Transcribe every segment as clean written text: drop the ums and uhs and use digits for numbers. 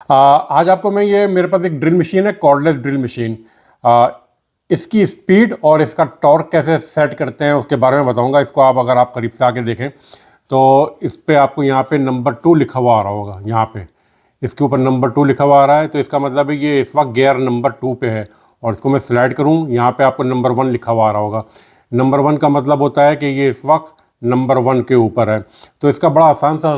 आज आपको मैं ये मेरे पास एक ड्रिल मशीन है, कॉर्डलेस ड्रिल मशीन। इसकी स्पीड और इसका टॉर्क कैसे सेट करते हैं उसके बारे में बताऊंगा। इसको अगर आप करीब से आके देखें तो इस पे आपको यहाँ पे नंबर 2 लिखा हुआ आ रहा होगा। यहाँ पे इसके ऊपर नंबर 2 लिखा हुआ आ रहा है, तो इसका मतलब है ये इस वक्त गियर नंबर 2 पे है। और इसको मैं स्लाइड करूँ, यहाँ पे आपको नंबर 1 लिखा हुआ आ रहा होगा। नंबर 1 का मतलब होता है कि ये इस वक्त नंबर 1 के ऊपर है। तो इसका बड़ा आसान सा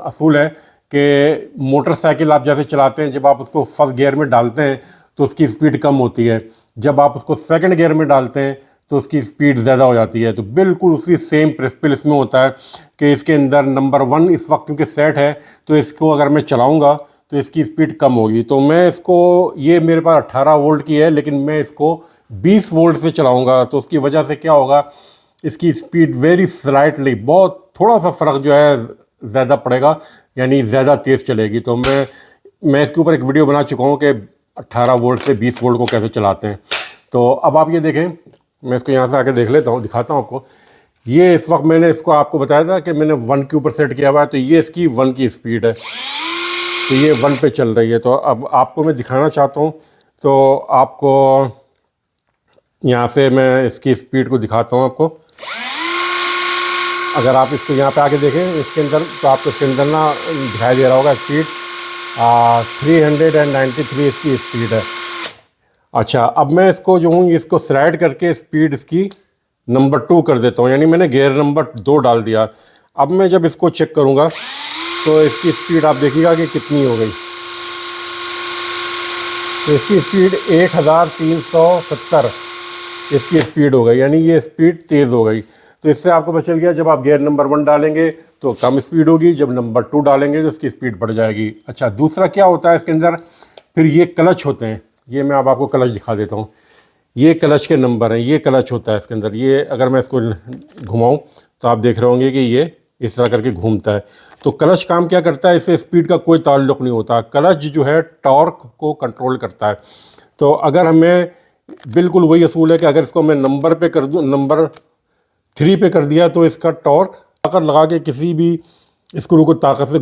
असूल है कि मोटरसाइकिल आप जैसे चलाते हैं, जब आप उसको फर्स्ट गियर में डालते हैं तो उसकी स्पीड कम होती है, जब आप उसको सेकंड गियर में डालते हैं तो उसकी स्पीड ज़्यादा हो जाती है। तो बिल्कुल उसी सेम प्रिंसिपल इसमें होता है कि इसके अंदर नंबर 1 इस वक्त क्योंकि सेट है, तो इसको अगर मैं चलाऊँगा तो इसकी स्पीड कम होगी। तो मैं इसको, ये मेरे पास 18 वोल्ट की है लेकिन मैं इसको 20 वोल्ट से चलाऊँगा। तो उसकी वजह से क्या होगा, इसकी स्पीड वेरी स्लाइटली, बहुत थोड़ा सा फ़र्क जो है ज़्यादा पड़ेगा, यानी ज़्यादा तेज़ चलेगी। तो मैं इसके ऊपर एक वीडियो बना चुका हूँ कि 18 वोल्ट से 20 वोल्ट को कैसे चलाते हैं। तो अब आप ये देखें, मैं इसको यहाँ से आके देख लेता हूँ, दिखाता हूँ आपको। ये इस वक्त मैंने इसको आपको बताया था कि मैंने 1 के ऊपर सेट किया हुआ है, तो ये इसकी 1 की स्पीड है, तो ये 1 पे चल रही है। तो अब आपको मैं दिखाना चाहता हूँ, तो आपको यहाँ से मैं इसकी स्पीड को दिखाता हूँ आपको। अगर आप इसको यहाँ पे आके देखें इसके अंदर, तो आपको इसके अंदर ना दिखाई दे रहा होगा स्पीड 393 इसकी स्पीड है। अच्छा, अब मैं इसको जो हूँ इसको स्लाइड करके स्पीड इसकी नंबर 2 कर देता हूँ, यानी मैंने गियर नंबर 2 डाल दिया। अब मैं जब इसको चेक करूँगा तो इसकी स्पीड आप देखिएगा कि कितनी हो गई। तो इसकी स्पीड 1370 इसकी स्पीड हो गई, यानी ये स्पीड तेज़ हो गई। तो इससे आपको पता चल गया जब आप गियर नंबर 1 डालेंगे तो कम स्पीड होगी, जब नंबर 2 डालेंगे तो इसकी स्पीड बढ़ जाएगी। अच्छा, दूसरा क्या होता है इसके अंदर, फिर ये क्लच होते हैं। ये मैं अब आपको क्लच दिखा देता हूँ। ये क्लच के नंबर हैं, ये क्लच होता है इसके अंदर। ये अगर मैं इसको घुमाऊँ तो आप देख रहे होंगे कि ये इस तरह करके घूमता है। तो क्लच काम क्या करता है, इससे स्पीड का कोई ताल्लुक़ नहीं होता। क्लच जो है टॉर्क को कंट्रोल करता है। तो अगर हमें बिल्कुल वही असूल है कि अगर इसको मैं नंबर पे कर दूँ, नंबर 3 पे कर दिया, तो इसका टॉर्क ताकत लगा के किसी भी स्क्रू को ताकत से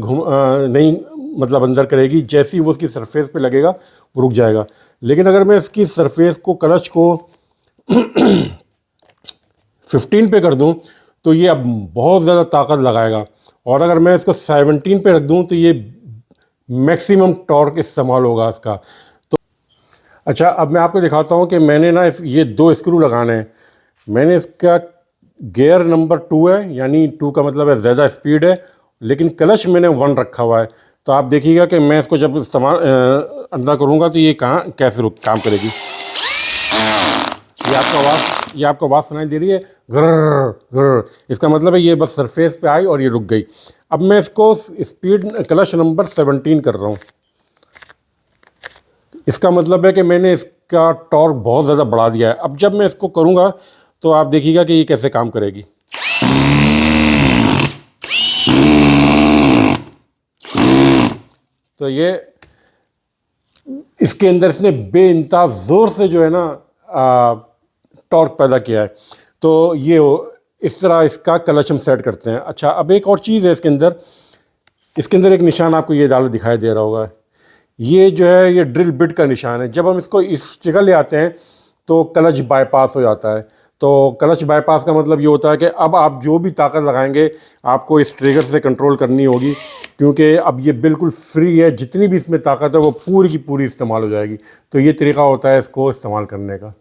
नहीं मतलब अंदर करेगी। जैसे ही वो उसकी सरफेस पे लगेगा वो रुक जाएगा। लेकिन अगर मैं इसकी सरफेस को, क्लच को 15 पे कर दूं तो ये अब बहुत ज़्यादा ताकत लगाएगा, और अगर मैं इसको 17 पे रख दूं तो ये मैक्सिमम टॉर्क इस्तेमाल होगा इसका। तो अच्छा, अब मैं आपको दिखाता हूं कि मैंने ना ये 2 स्क्रू लगाने हैं। मैंने इसका गियर नंबर 2 है, यानी 2 का मतलब है ज़्यादा स्पीड है, लेकिन क्लच मैंने 1 रखा हुआ है। तो आप देखिएगा कि मैं इसको जब इस्तेमाल अंदर करूँगा तो ये कहाँ कैसे काम करेगी। ये आपको आवाज़ सुनाई दे रही है, ग्रर ग्रर। इसका मतलब है ये बस सरफेस पे आई और ये रुक गई। अब मैं इसको स्पीड क्लच नंबर 17 कर रहा हूँ। इसका मतलब है कि मैंने इसका टॉर्क बहुत ज़्यादा बढ़ा दिया है। अब जब मैं इसको करूँगा तो आप देखिएगा कि ये कैसे काम करेगी। तो ये इसके अंदर इसने बेइंतहा ज़ोर से जो है ना टॉर्क पैदा किया है। तो ये इस तरह इसका क्लच हम सेट करते हैं। अच्छा, अब एक और चीज़ है इसके अंदर एक निशान आपको ये डाल दिखाई दे रहा होगा। ये जो है ये ड्रिल बिट का निशान है। जब हम इसको इस जगह ले आते हैं तो क्लच बाईपास हो जाता है। तो क्लच बाईपास का मतलब ये होता है कि अब आप जो भी ताकत लगाएंगे आपको इस ट्रिगर से कंट्रोल करनी होगी, क्योंकि अब ये बिल्कुल फ्री है। जितनी भी इसमें ताकत है वो पूरी की पूरी इस्तेमाल हो जाएगी। तो ये तरीका होता है इसको इस्तेमाल करने का।